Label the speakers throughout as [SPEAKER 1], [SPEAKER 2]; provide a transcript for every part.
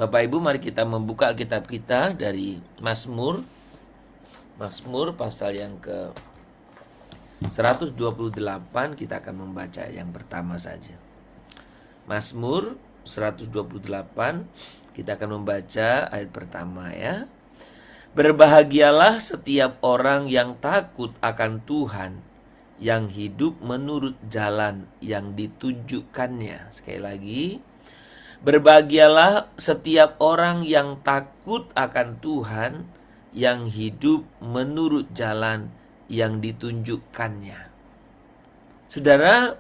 [SPEAKER 1] Bapak Ibu, mari kita membuka Alkitab kita dari Mazmur pasal yang ke 128. Kita akan membaca yang pertama saja. Mazmur 128, kita akan membaca ayat pertama ya. Berbahagialah setiap orang yang takut akan Tuhan, yang hidup menurut jalan yang ditunjukkannya. Sekali lagi, berbahagialah setiap orang yang takut akan Tuhan, yang hidup menurut jalan yang ditunjukkannya. Saudara,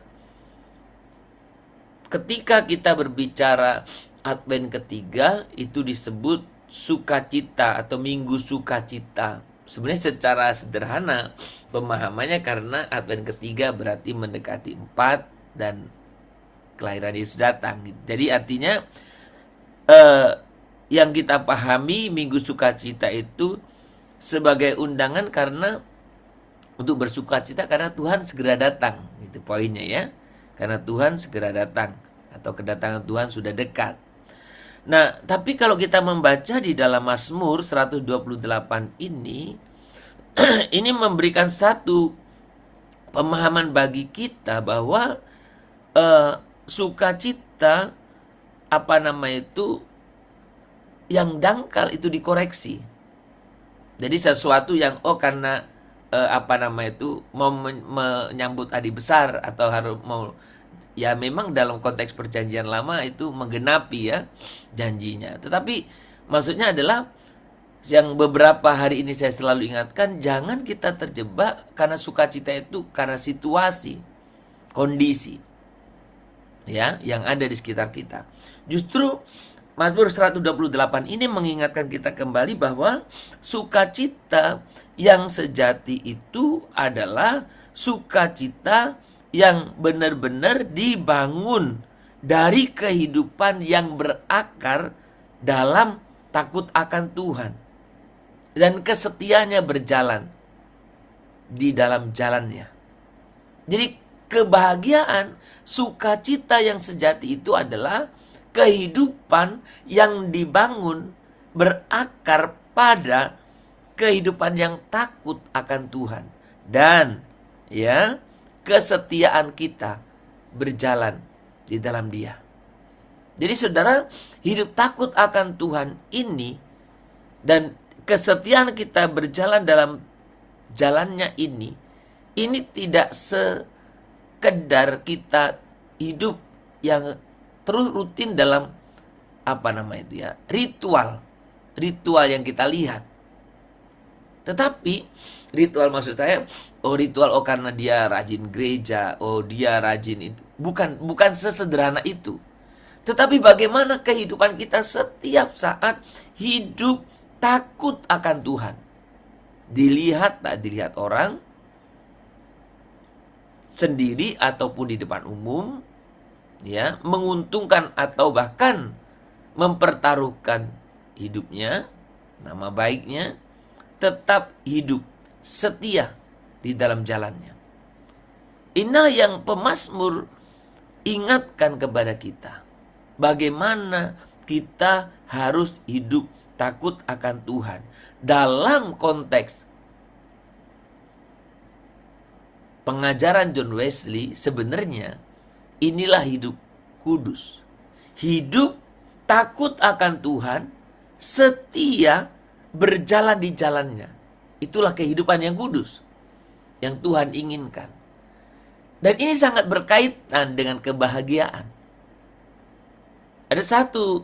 [SPEAKER 1] ketika kita berbicara Advent ketiga, itu disebut sukacita atau Minggu Sukacita. Sebenarnya secara sederhana pemahamannya, karena Advent ketiga berarti mendekati 4 dan kelahiran Yesus datang. Jadi artinya yang kita pahami Minggu Sukacita itu sebagai undangan karena untuk bersukacita karena Tuhan segera datang. Itu poinnya ya. Karena Tuhan segera datang atau kedatangan Tuhan sudah dekat. Nah, tapi kalau kita membaca di dalam Mazmur 128 ini ini memberikan satu pemahaman bagi kita bahwa sukacita yang dangkal itu dikoreksi. Jadi sesuatu yang karena mau menyambut hari besar atau harus mau, ya memang dalam konteks perjanjian lama itu menggenapi ya janjinya. Tetapi maksudnya adalah yang beberapa hari ini saya selalu ingatkan, jangan kita terjebak karena sukacita itu karena situasi, kondisi ya yang ada di sekitar kita. Justru Mazmur 128 ini mengingatkan kita kembali bahwa sukacita yang sejati itu adalah sukacita yang benar-benar dibangun dari kehidupan yang berakar dalam takut akan Tuhan dan kesetiaannya berjalan di dalam jalannya. Jadi kebahagiaan, sukacita yang sejati itu adalah kehidupan yang dibangun berakar pada kehidupan yang takut akan Tuhan dan ya kesetiaan kita berjalan di dalam Dia. Jadi saudara, hidup takut akan Tuhan ini dan kesetiaan kita berjalan dalam jalannya ini tidak sekedar kita hidup yang terus rutin dalam ritual yang kita lihat. Tetapi ritual, maksud saya ritual karena dia rajin gereja, dia rajin itu. Bukan sesederhana itu. Tetapi bagaimana kehidupan kita setiap saat hidup takut akan Tuhan. Dilihat tak dilihat orang, sendiri ataupun di depan umum, ya, menguntungkan atau bahkan mempertaruhkan hidupnya, nama baiknya, tetap hidup setia di dalam jalannya. Inilah yang pemazmur ingatkan kepada kita. Bagaimana kita harus hidup takut akan Tuhan dalam konteks pengajaran John Wesley. Sebenarnya inilah hidup kudus. Hidup takut akan Tuhan, setia berjalan di jalannya. Itulah kehidupan yang kudus yang Tuhan inginkan. Dan ini sangat berkaitan dengan kebahagiaan. Ada satu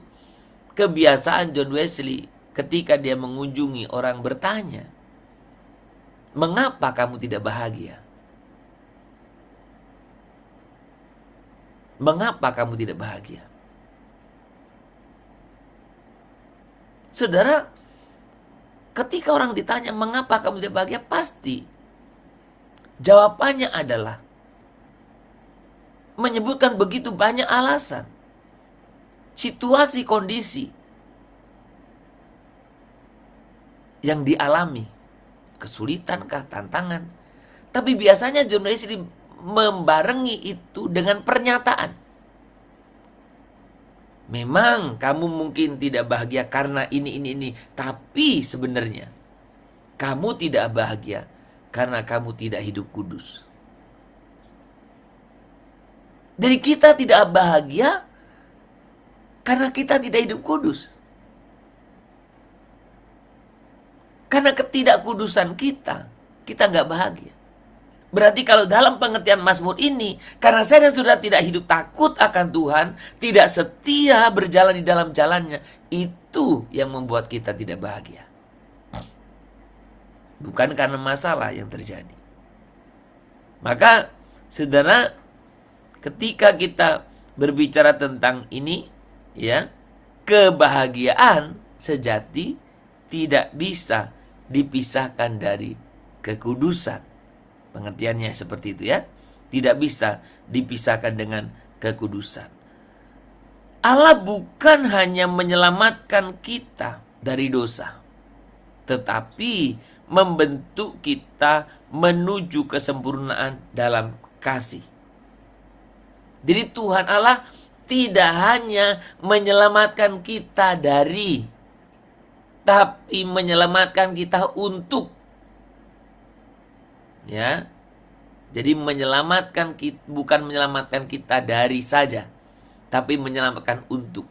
[SPEAKER 1] kebiasaan John Wesley ketika dia mengunjungi orang bertanya, "Mengapa kamu tidak bahagia? Mengapa kamu tidak bahagia?" Saudara, ketika orang ditanya mengapa kamu tidak bahagia, pasti jawabannya adalah menyebutkan begitu banyak alasan, situasi, kondisi yang dialami, kesulitankah, tantangan. Tapi biasanya John Wesley membarengi itu dengan pernyataan. Memang kamu mungkin tidak bahagia karena ini. Tapi sebenarnya kamu tidak bahagia karena kamu tidak hidup kudus. Jadi kita tidak bahagia karena kita tidak hidup kudus. Karena ketidakkudusan kita nggak bahagia. Berarti kalau dalam pengertian Mazmur ini, karena saya dan saudara tidak hidup takut akan Tuhan, tidak setia berjalan di dalam jalannya, itu yang membuat kita tidak bahagia. Bukan karena masalah yang terjadi. Maka, saudara, ketika kita berbicara tentang ini, ya, kebahagiaan sejati tidak bisa dipisahkan dari kekudusan. Pengertiannya seperti itu ya. Tidak bisa dipisahkan dengan kekudusan. Allah bukan hanya menyelamatkan kita dari dosa, tetapi membentuk kita menuju kesempurnaan dalam kasih. Jadi Tuhan Allah tidak hanya menyelamatkan kita dari, tapi menyelamatkan kita untuk. Ya. Jadi menyelamatkan kita, bukan menyelamatkan kita dari saja, tapi menyelamatkan untuk.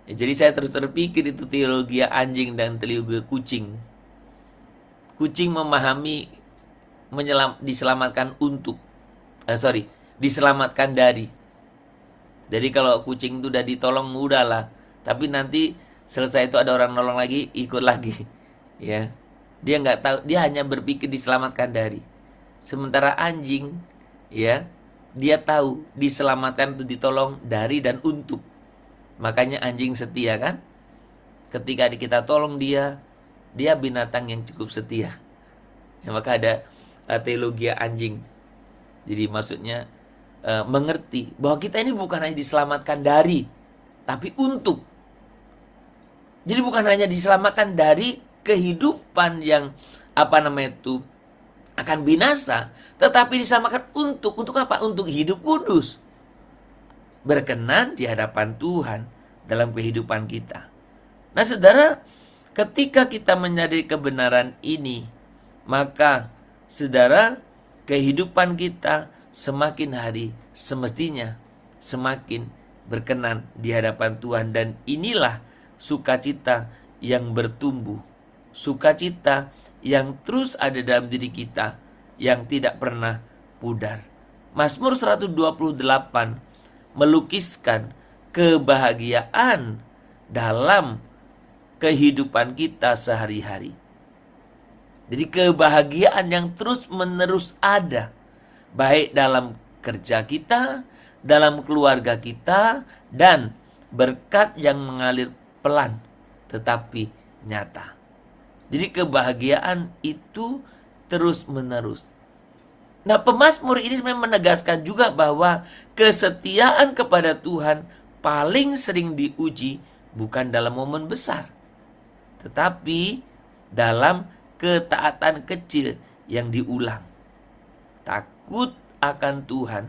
[SPEAKER 1] Ya, jadi saya terus terpikir itu teologi anjing dan teologi kucing. Kucing memahami diselamatkan untuk. Diselamatkan dari. Jadi kalau kucing itu udah ditolong udahlah, tapi nanti selesai itu ada orang nolong lagi, ikut lagi. Ya. Dia nggak tahu, dia hanya berpikir diselamatkan dari. Sementara anjing, ya, dia tahu diselamatkan itu ditolong dari dan untuk. Makanya anjing setia kan? Ketika kita tolong dia binatang yang cukup setia. Ya, maka ada teologi anjing. Jadi maksudnya mengerti bahwa kita ini bukan hanya diselamatkan dari, tapi untuk. Jadi bukan hanya diselamatkan dari kehidupan yang akan binasa, tetapi disamakan untuk apa? Untuk hidup kudus, berkenan di hadapan Tuhan dalam kehidupan kita. Nah saudara, ketika kita menyadari kebenaran ini, maka saudara, kehidupan kita semakin hari semestinya semakin berkenan di hadapan Tuhan. Dan inilah sukacita yang bertumbuh, sukacita yang terus ada dalam diri kita, yang tidak pernah pudar. Mazmur 128 melukiskan kebahagiaan dalam kehidupan kita sehari-hari. Jadi kebahagiaan yang terus menerus ada, baik dalam kerja kita, dalam keluarga kita, dan berkat yang mengalir pelan tetapi nyata. Jadi kebahagiaan itu terus menerus. Nah, pemazmur ini sebenarnya menegaskan juga bahwa kesetiaan kepada Tuhan paling sering diuji bukan dalam momen besar, tetapi dalam ketaatan kecil yang diulang. Takut akan Tuhan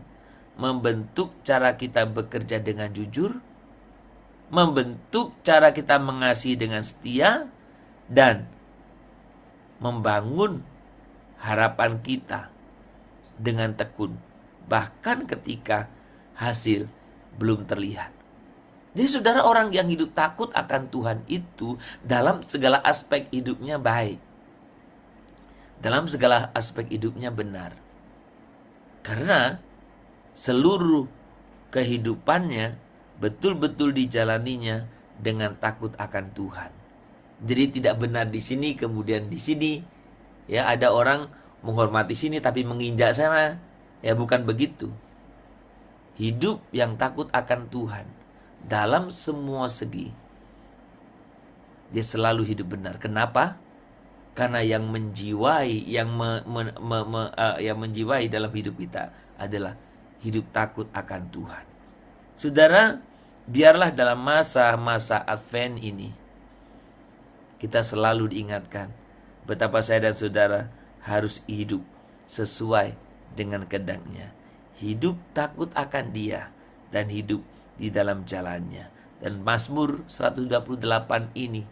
[SPEAKER 1] membentuk cara kita bekerja dengan jujur, membentuk cara kita mengasihi dengan setia, dan membangun harapan kita dengan tekun, bahkan ketika hasil belum terlihat. Jadi saudara, orang yang hidup takut akan Tuhan itu dalam segala aspek hidupnya baik, dalam segala aspek hidupnya benar, karena seluruh kehidupannya betul-betul dijalaninya dengan takut akan Tuhan. Jadi tidak benar di sini kemudian di sini, ya, ada orang menghormati sini tapi menginjak sana, ya, bukan begitu. Hidup yang takut akan Tuhan dalam semua segi, dia selalu hidup benar. Kenapa? Karena yang menjiwai, yang menjiwai dalam hidup kita adalah hidup takut akan Tuhan. Saudara, biarlah dalam masa-masa Advent ini kita selalu diingatkan betapa saya dan saudara harus hidup sesuai dengan kehendaknya. Hidup takut akan Dia dan hidup di dalam jalannya. Dan Mazmur 128 ini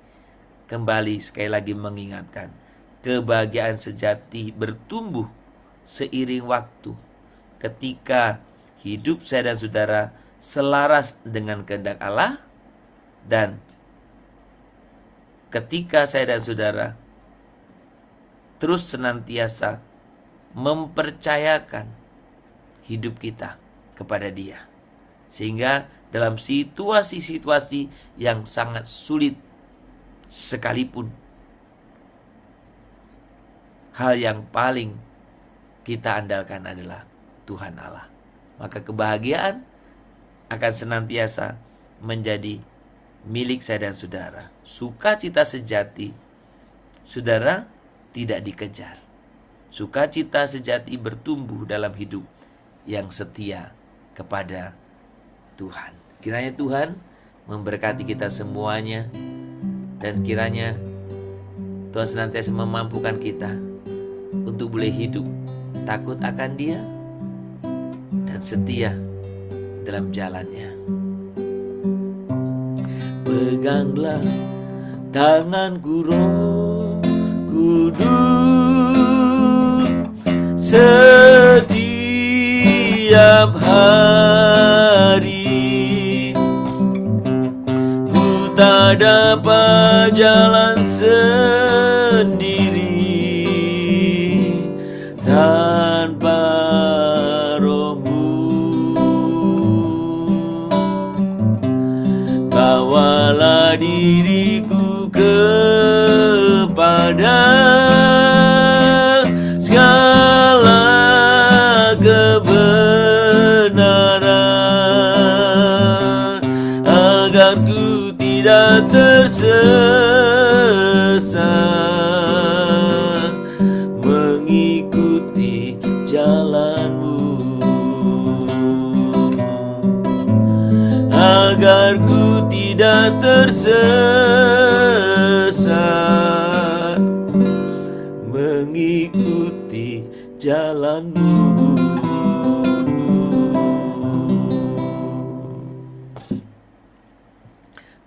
[SPEAKER 1] kembali sekali lagi mengingatkan, kebahagiaan sejati bertumbuh seiring waktu ketika hidup saya dan saudara selaras dengan kehendak Allah, dan ketika saya dan saudara terus senantiasa mempercayakan hidup kita kepada Dia. Sehingga dalam situasi-situasi yang sangat sulit sekalipun, hal yang paling kita andalkan adalah Tuhan Allah. Maka kebahagiaan akan senantiasa menjadi milik saya dan saudara. Sukacita sejati, saudara, tidak dikejar. Sukacita sejati bertumbuh dalam hidup yang setia kepada Tuhan. Kiranya Tuhan memberkati kita semuanya, dan kiranya Tuhan senantiasa memampukan kita untuk boleh hidup takut akan Dia dan setia dalam jalannya. Peganglah tanganku, Roh Kudus, setiap hari. Ku tak dapat jalan sendiri tanpa Roh-Mu. Bawalah diriku kepada segala kebenaran, agar ku tidak tersesat mengikuti jalan-Mu, agar ku tidak tersesat mengikuti jalan-Mu.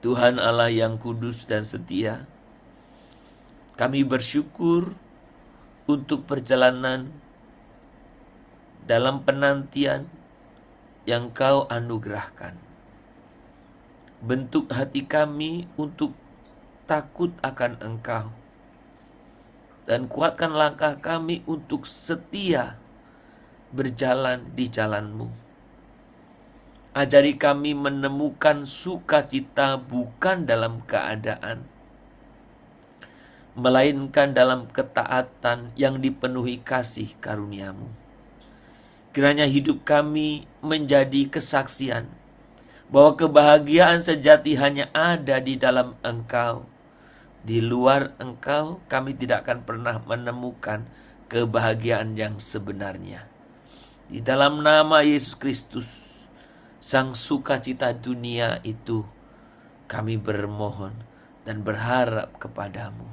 [SPEAKER 1] Tuhan Allah yang kudus dan setia, kami bersyukur untuk perjalanan dalam penantian yang Kau anugerahkan. Bentuk hati kami untuk takut akan Engkau, dan kuatkan langkah kami untuk setia berjalan di jalan-Mu. Ajari kami menemukan sukacita bukan dalam keadaan, melainkan dalam ketaatan yang dipenuhi kasih karunia-Mu. Kiranya hidup kami menjadi kesaksian bahwa kebahagiaan sejati hanya ada di dalam Engkau. Di luar Engkau, kami tidak akan pernah menemukan kebahagiaan yang sebenarnya. Di dalam nama Yesus Kristus, Sang sukacita dunia itu, kami bermohon dan berharap kepadamu.